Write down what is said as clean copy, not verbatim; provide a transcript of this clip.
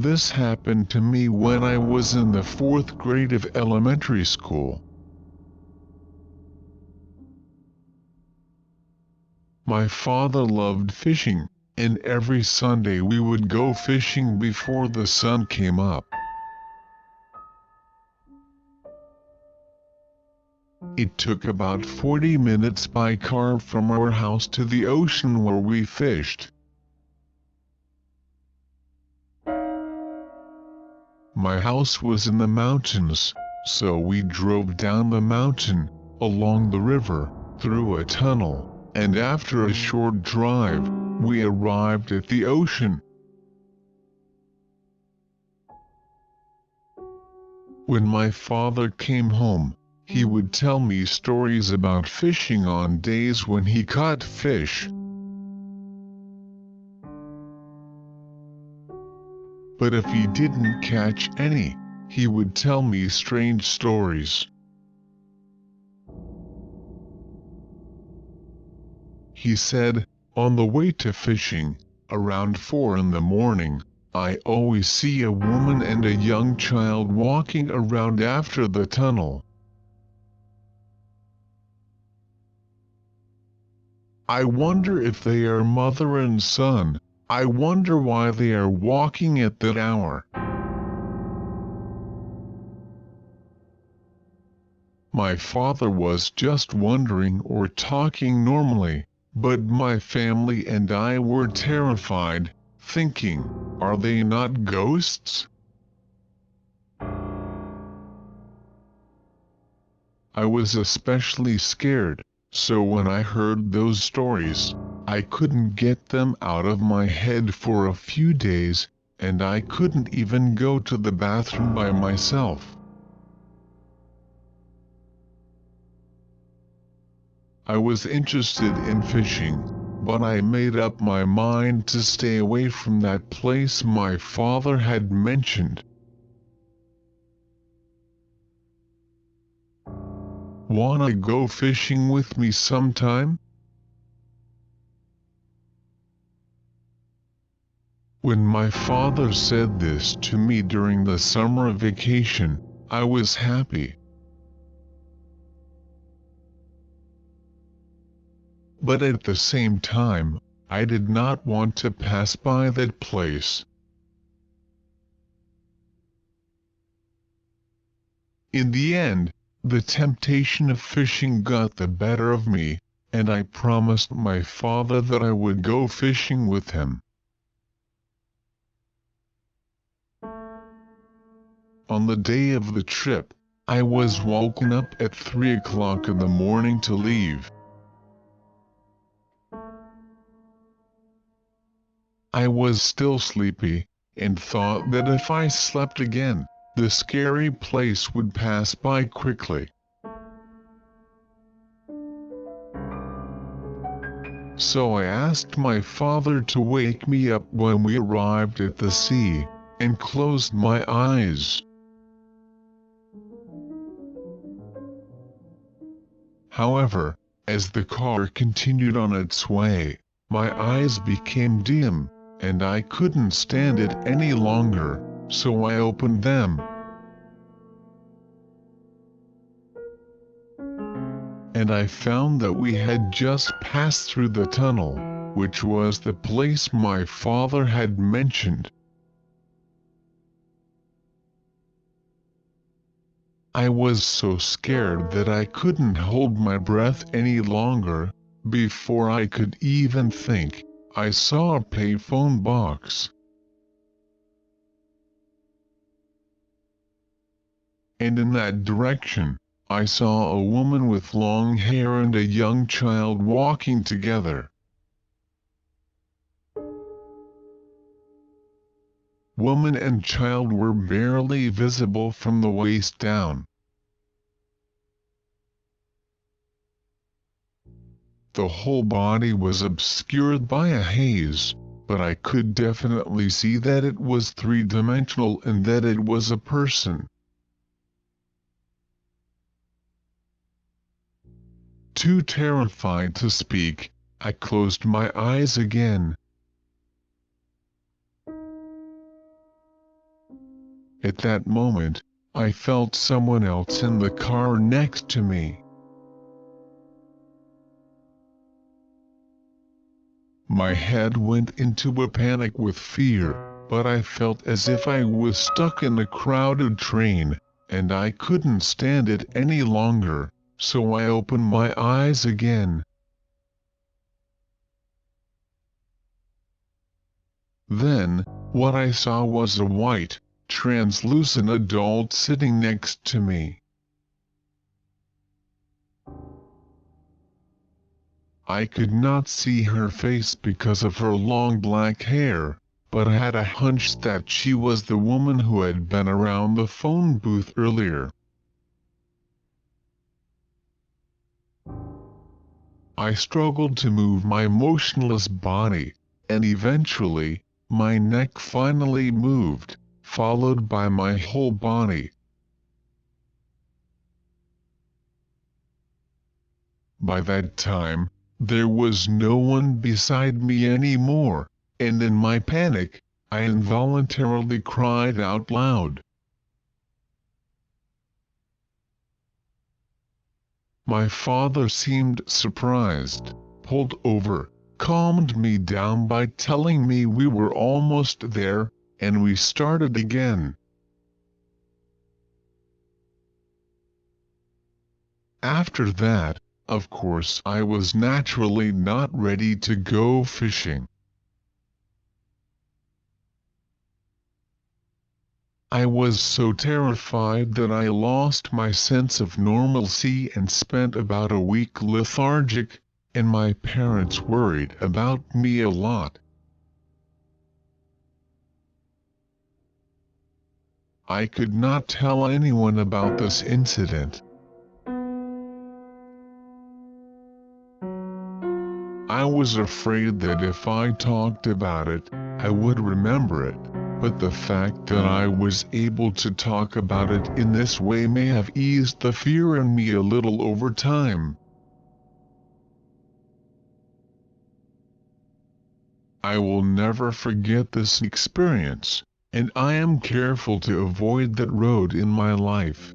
This happened to me when I was in the 4th grade of elementary school. My father loved fishing, and every Sunday we would go fishing before the sun came up. It took about 40 minutes by car from our house to the ocean where we fished. My house was in the mountains, so we drove down the mountain, along the river, through a tunnel, and after a short drive, we arrived at the ocean. When my father came home, he would tell me stories about fishing on days when he caught fish. But if he didn't catch any, he would tell me strange stories. He said, on the way to fishing, around 4 in the morning, I always see a woman and a young child walking around after the tunnel. I wonder if they are mother and son. I wonder why they are walking at that hour. My father was just wondering or talking normally, but my family and I were terrified, thinking, are they not ghosts? I was especially scared, so when I heard those stories, I couldn't get them out of my head for a few days, and I couldn't even go to the bathroom by myself. I was interested in fishing, but I made up my mind to stay away from that place my father had mentioned. Wanna go fishing with me sometime? When my father said this to me during the summer vacation, I was happy. But at the same time, I did not want to pass by that place. In the end, the temptation of fishing got the better of me, and I promised my father that I would go fishing with him. On the day of the trip, I was woken up at 3 o'clock in the morning to leave. I was still sleepy, and thought that if I slept again, the scary place would pass by quickly. So I asked my father to wake me up when we arrived at the sea, and closed my eyes. However, as the car continued on its way, my eyes became dim, and I couldn't stand it any longer, so I opened them. And I found that we had just passed through the tunnel, which was the place my father had mentioned. I was so scared that I couldn't hold my breath any longer. Before I could even think, I saw a payphone box. And in that direction, I saw a woman with long hair and a young child walking together. Woman and child were barely visible from the waist down. The whole body was obscured by a haze, but I could definitely see that it was three-dimensional and that it was a person. Too terrified to speak, I closed my eyes again. At that moment, I felt someone else in the car next to me. My head went into a panic with fear, but I felt as if I was stuck in a crowded train, and I couldn't stand it any longer, so I opened my eyes again. Then, what I saw was a white, translucent adult sitting next to me. I could not see her face because of her long black hair, but I had a hunch that she was the woman who had been around the phone booth earlier. I struggled to move my motionless body, and eventually, my neck finally moved, followed by my whole body. By that time, there was no one beside me anymore, and in my panic, I involuntarily cried out loud. My father seemed surprised, pulled over, calmed me down by telling me we were almost there, and we started again. After that, of course, I was naturally not ready to go fishing. I was so terrified that I lost my sense of normalcy and spent about a week lethargic, and my parents worried about me a lot. I could not tell anyone about this incident. I was afraid that if I talked about it, I would remember it, but the fact that I was able to talk about it in this way may have eased the fear in me a little over time. I will never forget this experience, and I am careful to avoid that road in my life.